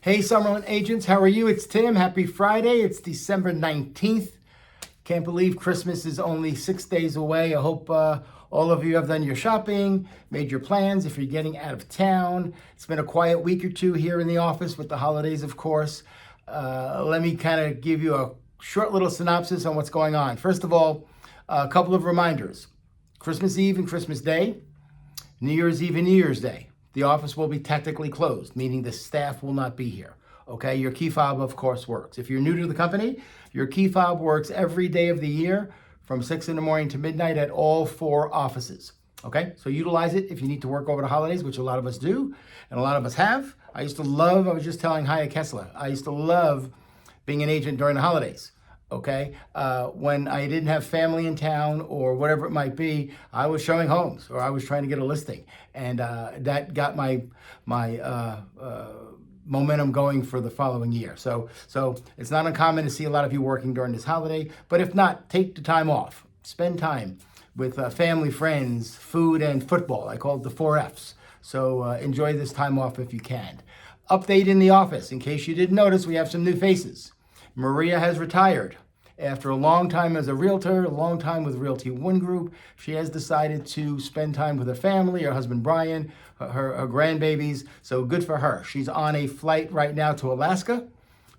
Hey, Summerlin agents, how are you? It's Tim. Happy Friday. It's December 19th. Can't believe Christmas is only 6 days away. I hope all of you have done your shopping, made your plans if you're getting out of town. It's been a quiet week or two here in the office with the holidays, of course. Let me kind of give you a short little synopsis on what's going on. First of all, a couple of reminders. Christmas Eve and Christmas Day, New Year's Eve and New Year's Day. The office will be technically closed, meaning the staff will not be here. Okay, your key fob, of course, works. If you're new to the company, your key fob works every day of the year from 6 in the morning to midnight at all 4 offices. Okay, so utilize it if you need to work over the holidays, which a lot of us do, and a lot of us have. I was just telling Haya Kessler, I used to love being an agent during the holidays. Okay, when I didn't have family in town or whatever it might be, I was showing homes or I was trying to get a listing, and that got my momentum going for the following year. So it's not uncommon to see a lot of you working during this holiday, but if not, take the time off. Spend time with family, friends, food, and football. I call it the 4 Fs. So enjoy this time off if you can. Update in the office. In case you didn't notice, we have some new faces. Maria has retired. After a long time as a realtor, a long time with Realty One Group, she has decided to spend time with her family, her husband Brian, her grandbabies. So good for her. She's on a flight right now to Alaska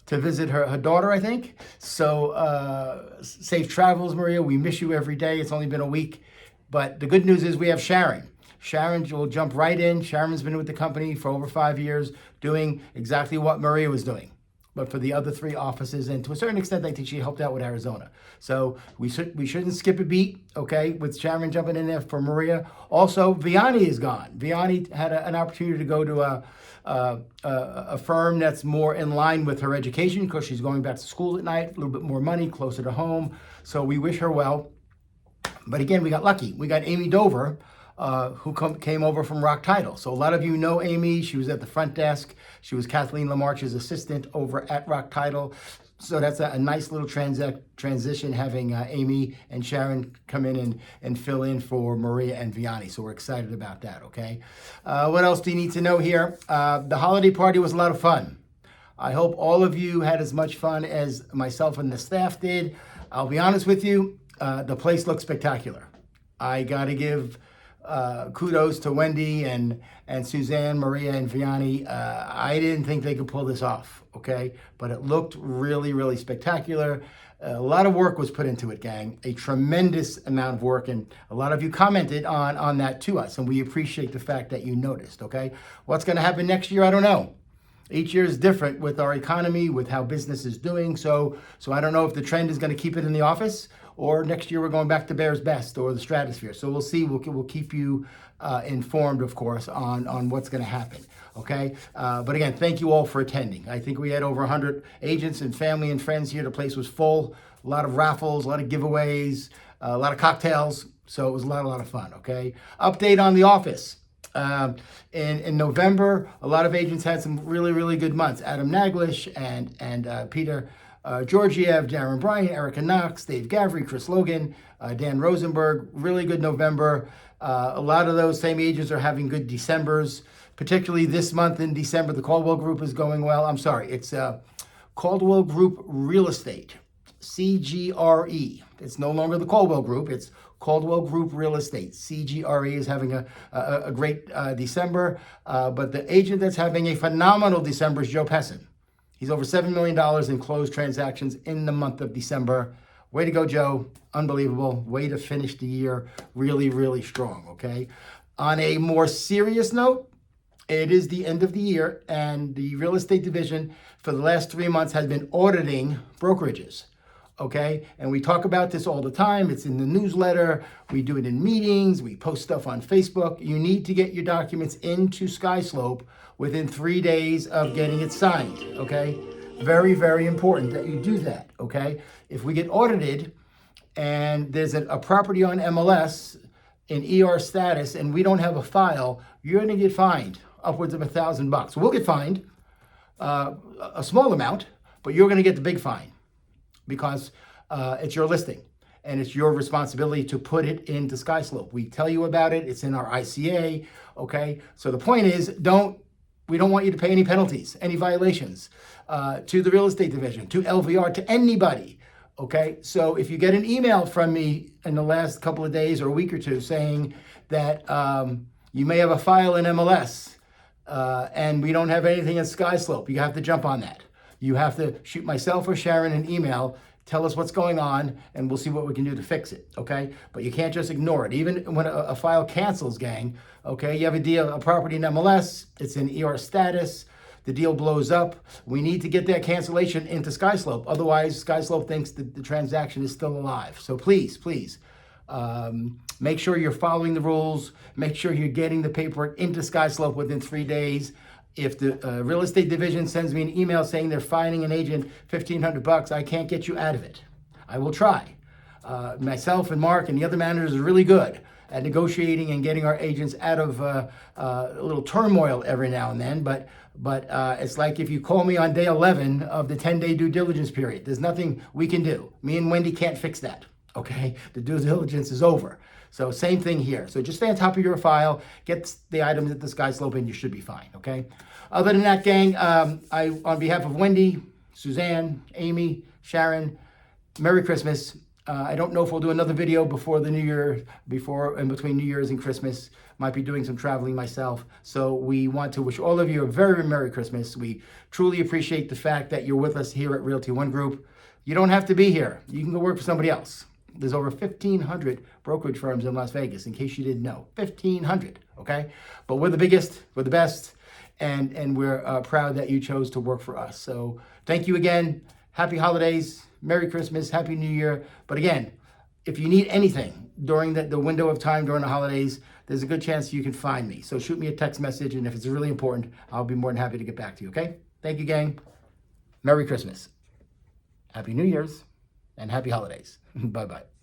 to visit her daughter, I think. So safe travels, Maria. We miss you every day. It's only been a week. But the good news is we have Sharon. Sharon will jump right in. Sharon's been with the company for over 5 years, doing exactly what Maria was doing, but for the other 3 offices, and to a certain extent, I think she helped out with Arizona. So we shouldn't skip a beat, okay, with Sharon jumping in there for Maria. Also, Vianney is gone. Vianney had an opportunity to go to a firm that's more in line with her education because she's going back to school at night, a little bit more money, closer to home. So we wish her well. But again, we got lucky. We got Amy Dover, who came over from Rock Title. So a lot of you know Amy. She was at the front desk. She was Kathleen Lamarche's assistant over at Rock Title. So that's a nice little transition, having Amy and Sharon come in and fill in for Maria and Vianney. So we're excited about that, okay? What else do you need to know here? The holiday party was a lot of fun. I hope all of you had as much fun as myself and the staff did. I'll be honest with you, the place looked spectacular. I got to give kudos to Wendy and Suzanne, Maria, and Vianney. I didn't think they could pull this off, okay? But it looked really, really spectacular. A lot of work was put into it, gang. A tremendous amount of work, and a lot of you commented on that to us, and we appreciate the fact that you noticed, okay? What's going to happen next year, I don't know. Each year is different with our economy, with how business is doing. So I don't know if the trend is going to keep it in the office, or next year we're going back to Bears Best or the Stratosphere. So we'll see. We'll keep you informed, of course, on what's going to happen. Okay. But again, thank you all for attending. I think we had over 100 agents and family and friends here. The place was full. A lot of raffles, a lot of giveaways, a lot of cocktails. So it was a lot of fun. Okay. Update on the office. In November, a lot of agents had some really, really good months. Adam Naglish and Peter Georgiev, Darren Bryant, Erica Knox, Dave Gavry, Chris Logan, Dan Rosenberg. Really good November. A lot of those same agents are having good Decembers, particularly this month in December. The Caldwell Group is going well. I'm sorry, it's Caldwell Group Real Estate, CGRE. It's no longer the Caldwell Group. It's Caldwell Group Real Estate. CGRE is having a great December, but the agent that's having a phenomenal December is Joe Pessin. He's over $7 million in closed transactions in the month of December. Way to go, Joe. Unbelievable. Way to finish the year really, really strong, okay? On a more serious note, it is the end of the year, and the real estate division for the last 3 months has been auditing brokerages. Okay, and we talk about this all the time. It's in the newsletter. We do it in meetings. We post stuff on Facebook. You need to get your documents into SkySlope within 3 days of getting it signed. Okay, very, very important that you do that. Okay, if we get audited and there's a property on MLS in ER status and we don't have a file, you're going to get fined upwards of $1,000. We'll get fined a small amount, but you're going to get the big fine, because it's your listing and it's your responsibility to put it into SkySlope. We tell you about it. It's in our ICA, okay? So the point is, don't We don't want you to pay any penalties, any violations to the real estate division, to LVR, to anybody. Okay, so if you get an email from me in the last couple of days or a week or two saying that you may have a file in MLS and we don't have anything in Sky Slope, you have to jump on that. You have to shoot myself or Sharon an email, tell us what's going on, and we'll see what we can do to fix it, okay? But you can't just ignore it. Even when a file cancels, gang, okay? You have a property in MLS, it's in ER status, the deal blows up. We need to get that cancellation into Sky Slope. Otherwise, Sky Slope thinks that the transaction is still alive. So please, make sure you're following the rules. Make sure you're getting the paperwork into Sky Slope within 3 days. If the real estate division sends me an email saying they're fining an agent $1,500, I can't get you out of it. I will try. Myself and Mark and the other managers are really good at negotiating and getting our agents out of a little turmoil every now and then. But it's like if you call me on day 11 of the 10-day due diligence period, there's nothing we can do. Me and Wendy can't fix that. Okay, the due diligence is over. So same thing here. So just stay on top of your file, get the items at the Sky Slope, and you should be fine, okay? Other than that, gang, on behalf of Wendy, Suzanne, Amy, Sharon, Merry Christmas. I don't know if we'll do another video before the New Year, in between New Year's and Christmas. Might be doing some traveling myself. So we want to wish all of you a very Merry Christmas. We truly appreciate the fact that you're with us here at Realty One Group. You don't have to be here. You can go work for somebody else. There's over 1,500 brokerage firms in Las Vegas, in case you didn't know. 1,500, okay? But we're the biggest, we're the best, and we're proud that you chose to work for us. So thank you again. Happy holidays, Merry Christmas, Happy New Year. But again, if you need anything during the window of time during the holidays, there's a good chance you can find me. So shoot me a text message, and if it's really important, I'll be more than happy to get back to you, okay? Thank you, gang. Merry Christmas. Happy New Year's. And happy holidays. Bye-bye.